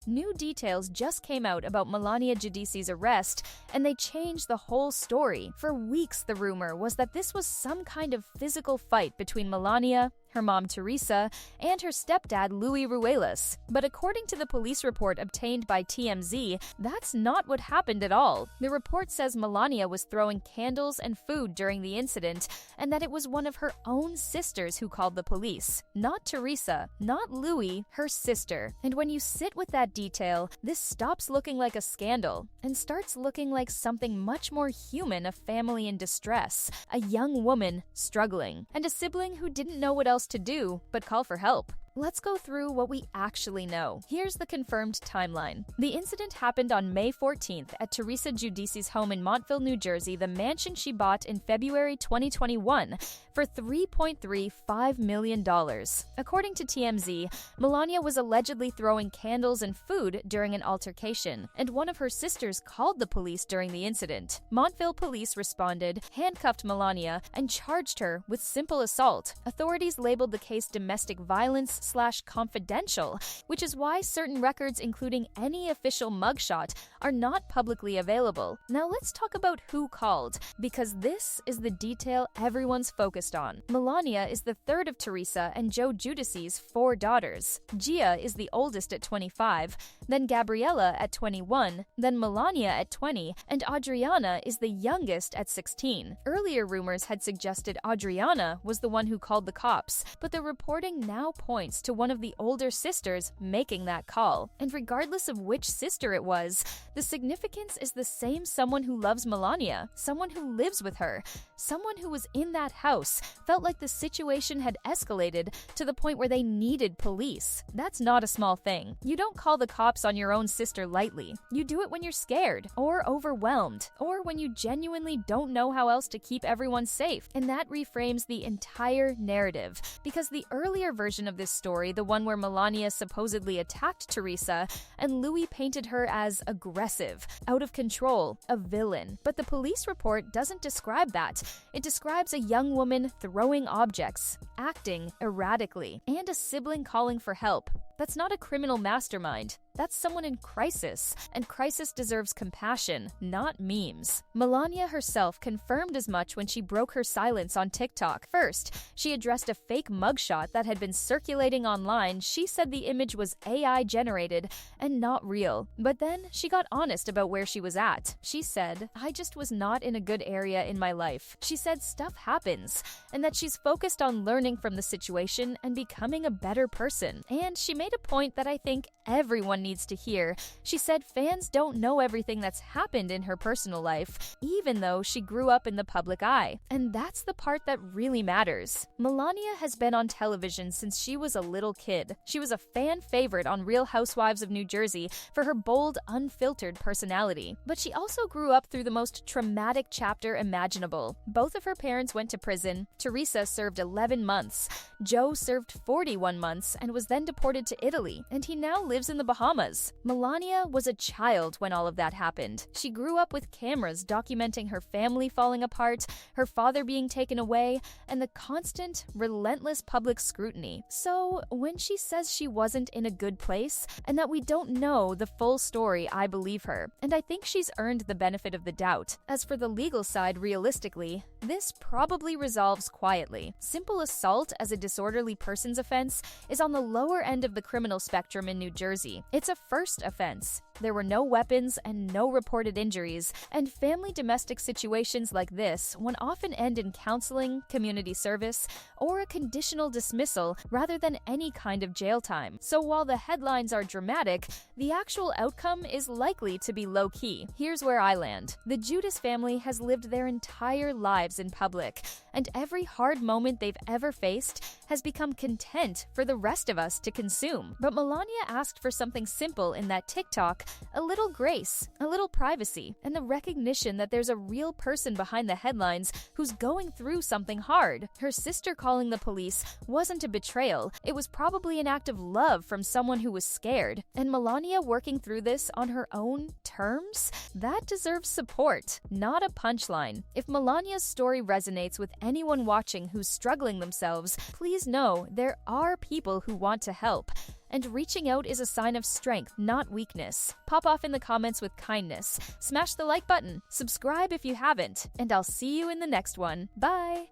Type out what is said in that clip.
New details just came out about Milania Giudice's arrest, and they changed the whole story. For weeks, the rumor was that this was some kind of physical fight between Milania, her mom Teresa, and her stepdad Louis Ruelas. But according to the police report obtained by TMZ, that's not what happened at all. The report says Milania was throwing candles and food during the incident, and that it was one of her own sisters who called the police. Not Teresa, not Louis, her sister. And when you sit with that detail, this stops looking like a scandal and starts looking like something much more human, a family in distress, a young woman struggling, and a sibling who didn't know what else to do but call for help. Let's go through what we actually know. Here's the confirmed timeline. The incident happened on May 14th at Teresa Giudice's home in Montville, New Jersey, the mansion she bought in February 2021 for $3.35 million. According to TMZ, Milania was allegedly throwing candles and food during an altercation, and one of her sisters called the police during the incident. Montville police responded, handcuffed Milania, and charged her with simple assault. Authorities labeled the case domestic violence/confidential, which is why certain records, including any official mugshot, are not publicly available. Now let's talk about who called, because this is the detail everyone's focused on. Milania is the third of Teresa and Joe Giudice's 4 daughters. Gia is the oldest at 25, then Gabriella at 21, then Milania at 20, and Adriana is the youngest at 16. Earlier rumors had suggested Adriana was the one who called the cops, but the reporting now points to one of the older sisters making that call. And regardless of which sister it was, the significance is the same someone who loves Milania, someone who lives with her, someone who was in that house, felt like the situation had escalated to the point where they needed police. That's not a small thing. You don't call the cops on your own sister lightly. You do it when you're scared, or overwhelmed, or when you genuinely don't know how else to keep everyone safe. And that reframes the entire narrative, because the earlier version of this story, the one where Milania supposedly attacked Teresa, and Louis painted her as aggressive, out of control, a villain. But the police report doesn't describe that. It describes a young woman throwing objects, acting erratically, and a sibling calling for help. That's not a criminal mastermind. That's someone in crisis, and crisis deserves compassion, not memes. Milania herself confirmed as much when she broke her silence on TikTok. First, she addressed a fake mugshot that had been circulating online. She said the image was AI generated and not real. But then she got honest about where she was at. She said, "I just was not in a good area in my life." She said stuff happens, and that she's focused on learning from the situation and becoming a better person. And she made a point that I think everyone needs to hear. She said fans don't know everything that's happened in her personal life, even though she grew up in the public eye. And that's the part that really matters. Milania has been on television since she was a little kid. She was a fan favorite on Real Housewives of New Jersey for her bold, unfiltered personality. But she also grew up through the most traumatic chapter imaginable. Both of her parents went to prison. Teresa served 11 months. Joe served 41 months and was then deported to Italy, and he now lives in the Bahamas. Milania was a child when all of that happened. She grew up with cameras documenting her family falling apart, her father being taken away, and the constant, relentless public scrutiny. So when she says she wasn't in a good place and that we don't know the full story, I believe her, and I think she's earned the benefit of the doubt. As for the legal side, realistically, this probably resolves quietly. Simple assault as a disorderly persons offense is on the lower end of the criminal spectrum in New Jersey. It's a first offense. There were no weapons and no reported injuries, and family domestic situations like this will often end in counseling, community service, or a conditional dismissal rather than any kind of jail time. So while the headlines are dramatic, the actual outcome is likely to be low-key. Here's where I land. The Giudice family has lived their entire lives in public, and every hard moment they've ever faced has become content for the rest of us to consume. But Milania asked for something simple in that TikTok: a little grace, a little privacy, and the recognition that there's a real person behind the headlines who's going through something hard. Her sister calling the police wasn't a betrayal. It was probably an act of love from someone who was scared. And Milania working through this on her own terms? That deserves support, not a punchline. If Milania's story resonates with anyone watching who's struggling themselves, please know there are people who want to help. And reaching out is a sign of strength, not weakness. Pop off in the comments with kindness, smash the like button, subscribe if you haven't, and I'll see you in the next one. Bye!